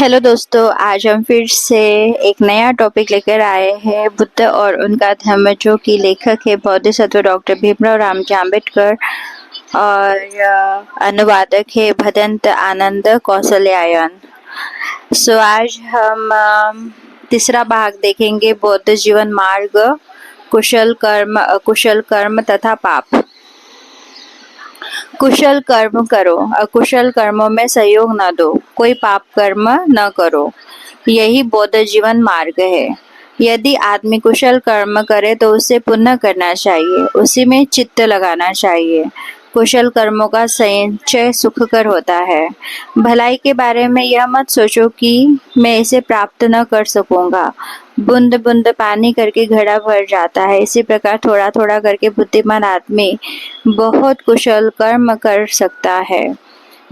Hello दोस्तों, आज हम फिर से एक नया टॉपिक लेकर आए हैं बुद्ध और उनका धर्म, जो कि लेखक है बोधिसत्व डॉक्टर भीमराव रामजी आम्बेडकर और अनुवादक है भदंत आनंद कौशल्यायन। आज हम तीसरा भाग देखेंगे, बौद्ध जीवन मार्ग, कुशल कर्म तथा पाप। कुशल कर्म करो, अकुशल कर्मों में सहयोग न दो, कोई पाप कर्म न करो, यही बौद्ध जीवन मार्ग है। यदि आदमी कुशल कर्म करे तो उसे पुण्य करना चाहिए, उसी में चित्त लगाना चाहिए। कुशल कर्मों का संचय सुखकर होता है। भलाई के बारे में यह मत सोचो कि मैं इसे प्राप्त न कर सकूंगा। बूंद बूंद पानी करके घड़ा भर जाता है, इसी प्रकार थोड़ा थोड़ा करके बुद्धिमान आदमी बहुत कुशल कर्म कर सकता है।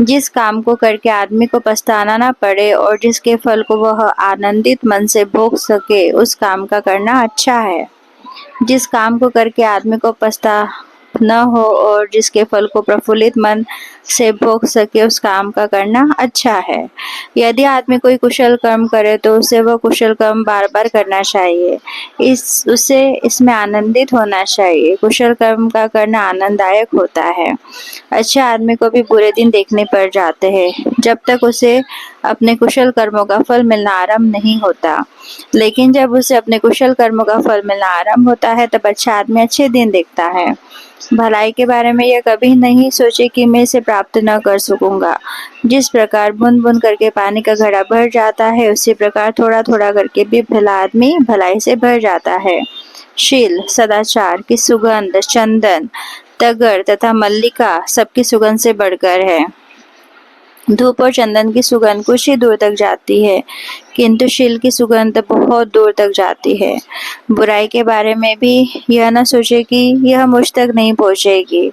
जिस काम को करके आदमी को पछताना न पड़े और जिसके फल को वह आनंदित मन से भोग सके, उस काम का करना अच्छा है। जिस काम को करके आदमी को पछता न हो और जिसके फल को प्रफुल्लित मन से भोग सके, उस काम का करना अच्छा है। यदि आदमी कोई कुशल कर्म करे तो उसे वह कुशल कर्म बार बार करना चाहिए, उसे इसमें आनंदित होना चाहिए। कुशल कर्म का करना आनंददायक होता है। अच्छे आदमी को भी बुरे दिन देखने पड़ जाते हैं, जब तक उसे अपने कुशल कर्मों का फल मिलना आरंभ नहीं होता। लेकिन जब उसे अपने कुशल कर्मों का फल मिलना आरंभ होता है, तब अच्छा आदमी अच्छे दिन देखता है। भलाई के बारे में यह कभी नहीं सोचे कि मैं इसे प्राप्त न कर सकूंगा। जिस प्रकार बूंद बूंद करके पानी का घड़ा भर जाता है, उसी प्रकार थोड़ा थोड़ा करके भी भला आदमी भलाई से भर जाता है। शील, सदाचार की सुगंध चंदन, तगर तथा मल्लिका सबकी सुगंध से बढ़कर है। धूप और चंदन की सुगंध कुछ ही दूर तक जाती है, किंतु शील की सुगंध बहुत दूर तक जाती है। बुराई के बारे में भी यह न सोचे कि यह मुझ तक नहीं पहुंचेगी।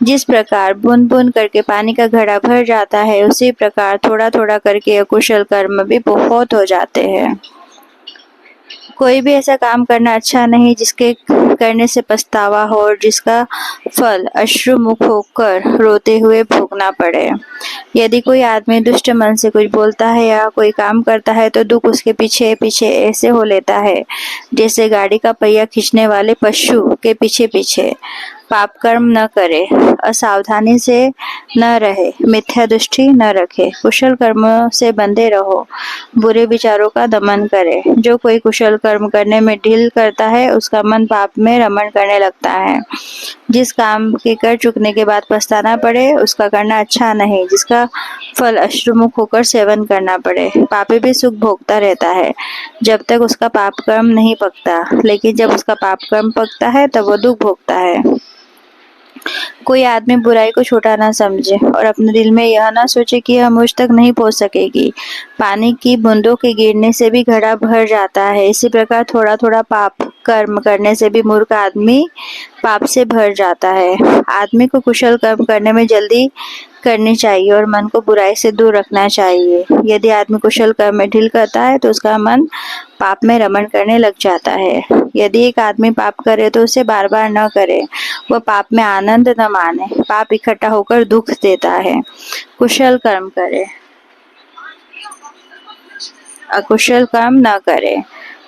जिस प्रकार बूंद बूंद करके पानी का घड़ा भर जाता है, उसी प्रकार थोड़ा थोड़ा करके अकुशल कर्म भी बहुत हो जाते हैं। कोई भी ऐसा काम करना अच्छा नहीं जिसके करने से पछतावा हो और जिसका फल अश्रुमुख होकर रोते हुए भोगना पड़े। यदि कोई आदमी दुष्ट मन से कुछ बोलता है या कोई काम करता है तो दुख उसके पीछे पीछे ऐसे हो लेता है जैसे गाड़ी का पहिया खींचने वाले पशु के पीछे पीछे। पाप कर्म न करे, असावधानी से न रहे, मिथ्या दृष्टि न रखे, कुशल कर्मों से बंधे रहो, बुरे विचारों का दमन करे। जो कोई कुशल कर्म करने में ढील करता है, उसका मन पाप में रमण करने लगता है। जिस काम के कर चुकने के बाद पछताना पड़े, उसका करना अच्छा नहीं। जिसका फल अश्रुमुख होकर सेवन करना पड़े, पापी भी सुख भोगता रहता है जब तक उसका पाप कर्म नहीं पकता, लेकिन जब उसका पाप कर्म पकता है तब वो दुख भोगता है। कोई आदमी बुराई को छोटा ना समझे और अपने दिल में यह ना सोचे कि यह मुझ तक नहीं पहुंच सकेगी। पानी की बूंदों के गिरने से भी घड़ा भर जाता है, इसी प्रकार थोड़ा थोड़ा पाप कर्म करने से भी मूर्ख आदमी पाप से भर जाता है। आदमी को कुशल कर्म करने में जल्दी करनी चाहिए और मन को बुराई से दूर रखना चाहिए। यदि आदमी कुशल कर्म में ढील करता है तो उसका मन पाप में रमण करने लग जाता है। यदि एक आदमी पाप करे तो उसे बार बार न करे, वह पाप में आनंद न माने, पाप इकट्ठा होकर दुख देता है। कुशल कर्म करे, अकुशल कर्म न करे।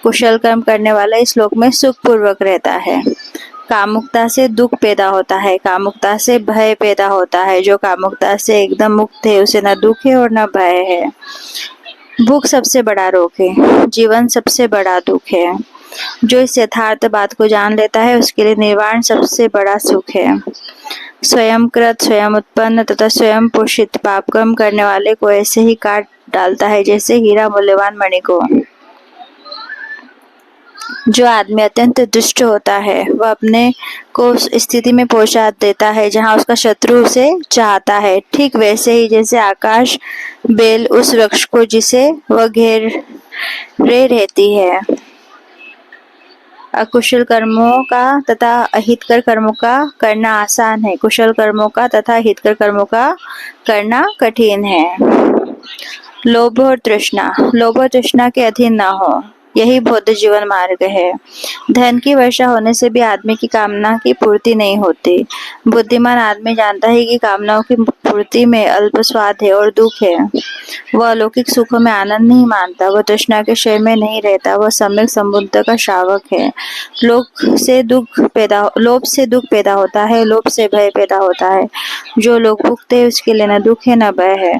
कुशल कर्म करने वाला इस लोक में सुख पूर्वक रहता है। कामुकता से दुख पैदा होता है, कामुकता से भय पैदा होता है। जो कामुकता से एकदम मुक्त है, उसे न दुख है और न भय है। भूख सबसे बड़ा रोग है, जीवन सबसे बड़ा दुख है। जो इस यथार्थ बात को जान लेता है, उसके लिए निर्वाण सबसे बड़ा सुख है। स्वयं कृत, स्वयं उत्पन्न तथा स्वयं पोषित पाप कर्म करने वाले को ऐसे ही काट डालता है जैसे हीरा मूल्यवान मणि को। जो आदमी अत्यंत दुष्ट होता है, वह अपने को उस स्थिति में पहुंचा देता है जहां उसका शत्रु उसे चाहता है। ठीक वैसे ही जैसे आकाश बेल उस वृक्ष को जिसे वह घेरे रहती है। अकुशल कर्मों का तथा अहितकर कर्मों का करना आसान है, कुशल कर्मों का तथा हितकर कर्मों का करना कठिन है। लोभ और तृष्णा, लोभ और तृष्णा के अधीन न हो। यही बौद्ध जीवन मार्ग है। धन की वर्षा होने से भी आदमी की कामना की पूर्ति नहीं होती। बुद्धिमान आदमी जानता है कि कामनाओं की पूर्ति में अल्प स्वाद है और दुख है। वह अलौकिक सुखों में आनंद नहीं मानता, वह तृष्णा के क्षय में नहीं रहता, वह सम्यक संबुद्ध का श्रावक है। लोभ से दुख पैदा होता है, लोभ से भय पैदा होता है। जो लोग भुगते हैं उसके लिए न दुख है न भय है।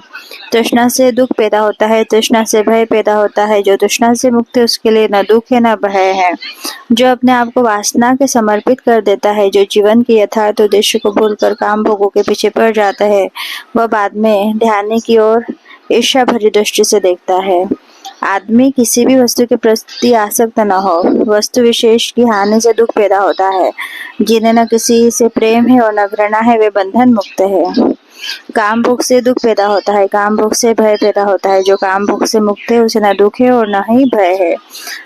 तृष्णा से दुख पैदा होता है, तृष्णा से भय पैदा होता है। जो तृष्णा से मुक्त है उसके लिए न दुख है न भय है। जो अपने आप को वासना के समर्पित कर देता है, जो जीवन के यथार्थ उद्देश्य को भूलकर काम भोगों के पीछे पड़ जाता है, वह बाद में ध्यान की ओर ईर्ष्या भरी दृष्टि से देखता है। आदमी किसी भी वस्तु के प्रति आसक्त न हो। वस्तु विशेष की हानि से दुख पैदा होता है। जिन्हें न किसी से प्रेम है और न घृणा है, वे बंधन मुक्त है। काम भोग से दुख पैदा होता है, काम भोग से भय पैदा होता है। जो काम भोग से मुक्त है उसे न दुख है और न ही भय है।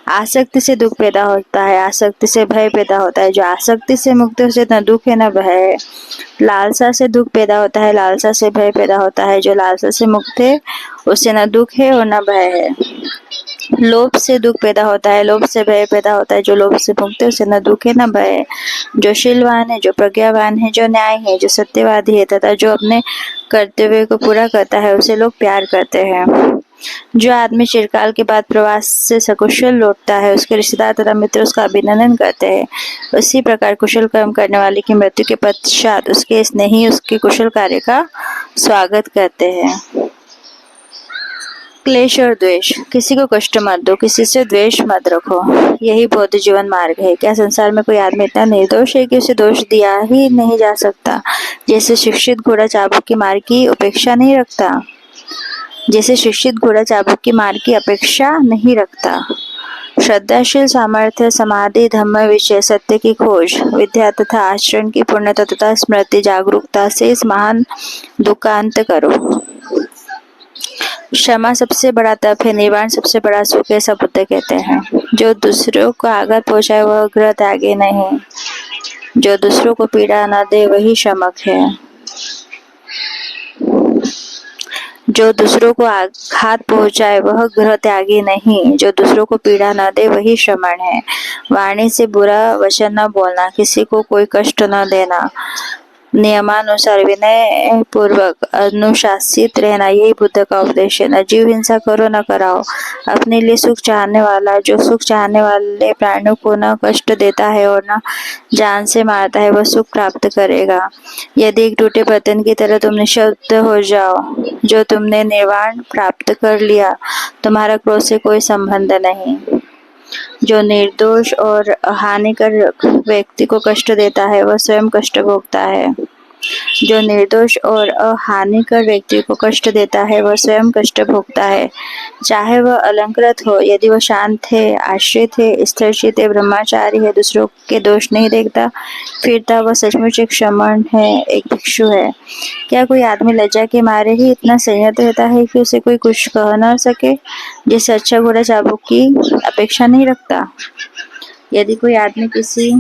आसक्ति से दुख पैदा होता है, आसक्ति से भय पैदा होता है। जो आसक्ति से मुक्त है उसे न दुख है न भय है। लालसा से दुख पैदा होता है, लालसा से भय पैदा होता है। जो लालसा से मुक्त है उसे न दुख है और न भय है। लोभ से दुख पैदा होता है, लोभ से भय पैदा होता है। जो लोभ से मुक्त है उसे न दुख है न भय है। जो शीलवान है, जो प्रज्ञावान है, जो न्याय है, जो सत्यवादी है तथा जो अपने कर्तव्य को पूरा करता है उसे लोग प्यार करते हैं। जो आदमी चिरकाल के बाद प्रवास से सकुशल लौटता है, उसके रिश्तेदार तथा मित्र उसका अभिनंदन करते हैं। उसी प्रकार कुशल कर्म करने वाले की मृत्यु के पश्चात उसके स्नेही उसके कुशल कार्य का स्वागत करते हैं। क्लेश और द्वेष। किसी को कष्ट मत दो, किसी से द्वेष मत रखो, यही बौद्ध जीवन मार्ग है। क्या संसार में कोई आदमी इतना निर्दोष है कि उसे दोष दिया ही नहीं जा सकता? जैसे शिक्षित घोड़ा चाबुक की मार की अपेक्षा नहीं रखता, जैसे शिक्षित घोड़ा चाबुक की मार की अपेक्षा नहीं रखता। श्रद्धाशील, सामर्थ्य, समाधि, धम्म, विषय, सत्य की खोज, विद्या तथा आचरण की पूर्णता तथा स्मृति जागरूकता से इस महान दुख का अंत करो। क्षमा सबसे बड़ा तप है, निर्वाण सबसे बड़ा सुख है, ऐसा बुद्ध कहते हैं। जो दूसरों को आघात पहुंचाए वह ग्रह त्यागे नहीं, जो दूसरों को पीड़ा न दे वही शमक है। जो दूसरों को आघात पहुंचाए वह ग्रह त्यागी नहीं, जो दूसरों को पीड़ा न दे वही श्रमण है। वाणी से बुरा वचन न बोलना, किसी को कोई कष्ट न देना, नियमानुसार विनय पूर्वक अनुशासित रहना, यही बुद्ध का उपदेश है। न जीव हिंसा करो न कराओ। अपने लिए सुख चाहने वाला जो सुख चाहने वाले प्राणियों को न कष्ट देता है और न जान से मारता है, वह सुख प्राप्त करेगा। यदि एक टूटे बर्तन की तरह तुम निःशब्द हो जाओ, जो तुमने निर्वाण प्राप्त कर लिया, तुम्हारा क्रोध से कोई संबंध नहीं। जो निर्दोष और हानिकारक व्यक्ति को कष्ट देता है वह स्वयं कष्ट भोगता है। जो निर्दोष और अहानिकर व्यक्ति को कष्ट देता है वह स्वयं कष्ट भोगता है। चाहे वह अलंकृत हो, यदि वह शांत है, आश्रित है, स्थिरचित है, ब्रह्मचारी है, दूसरों के दोष नहीं देखता फिरता, वह सचमुच एक श्रमण है, एक भिक्षु है। क्या कोई आदमी लज्जा के मारे ही इतना संयत रहता है कि उसे कोई कुछ कह न सके? जिससे अच्छा घोड़ा चाबुक की अपेक्षा नहीं रखता। यदि कोई आदमी किसी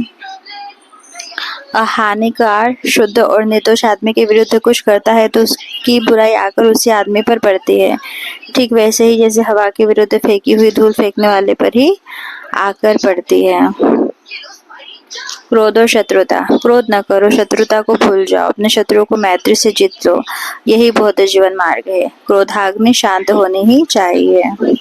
हानिकार, शुद्ध और निर्दोष आदमी के विरुद्ध कुछ करता है तो उसकी बुराई आकर उसी आदमी पर पड़ती है। ठीक वैसे ही जैसे हवा के विरुद्ध फेंकी हुई धूल फेंकने वाले पर ही आकर पड़ती है। क्रोध और शत्रुता। क्रोध न करो, शत्रुता को भूल जाओ, अपने शत्रुओं को मैत्री से जीत लो, यही बौद्ध जीवन मार्ग है। क्रोधाग्नि शांत होनी ही चाहिए।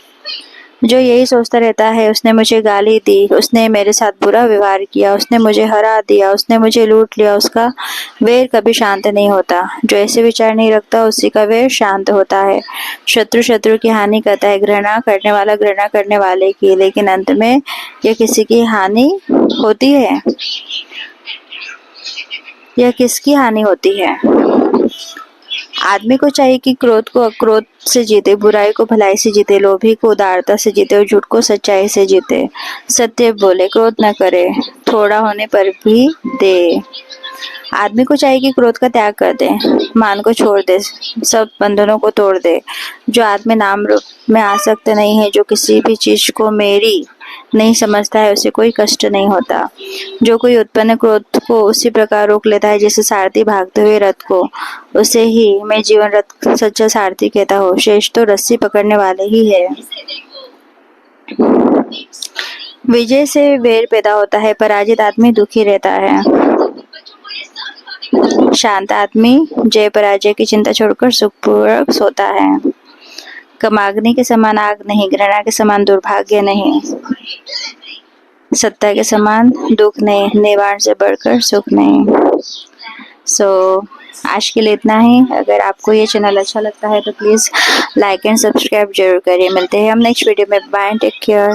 जो यही सोचता रहता है उसने मुझे गाली दी, उसने मेरे साथ बुरा व्यवहार किया, उसने मुझे हरा दिया, उसने मुझे लूट लिया, उसका वैर कभी शांत नहीं होता। जो ऐसे विचार नहीं रखता उसी का वैर शांत होता है। शत्रु शत्रु की हानि करता है, घृणा करने वाला घृणा करने वाले की, लेकिन अंत में यह किसी की हानि होती है। यह किसकी हानि होती है? आदमी को चाहिए कि क्रोध को अक्रोध से जीते, बुराई को भलाई से जीते, लोभी को उदारता से जीते और झूठ को सच्चाई से जीते। सत्य बोले, क्रोध न करे, थोड़ा होने पर भी दे। आदमी को चाहिए कि क्रोध का त्याग कर दे, मान को छोड़ दे, सब बंधनों को तोड़ दे। जो आदमी नाम रूप में आसक्त नहीं है, जो किसी भी चीज को मेरी नहीं समझता है, उसे कोई कष्ट नहीं होता। जो कोई उत्पन्न क्रोध को उसी प्रकार रोक लेता है जैसे सारथी भागते हुए रथ को, उसे ही मैं जीवन रथ सच्चा सारथी कहता हूँ। शेष तो रस्सी पकड़ने वाले ही है। विजय से वैर पैदा होता है, पराजित आदमी दुखी रहता है। शांत आदमी जय पराजय की चिंता छोड़कर सुखपूर्वक सोता है। कामाग्नि के समान आग नहीं, घृणा के समान दुर्भाग्य नहीं, सत्ता के समान दुख नहीं, निवारण से बढ़कर सुख नहीं। आज के लिए इतना ही। अगर आपको ये चैनल अच्छा लगता है तो प्लीज़ लाइक एंड सब्सक्राइब जरूर करिए। मिलते हैं हम नेक्स्ट वीडियो में। Bye, take care.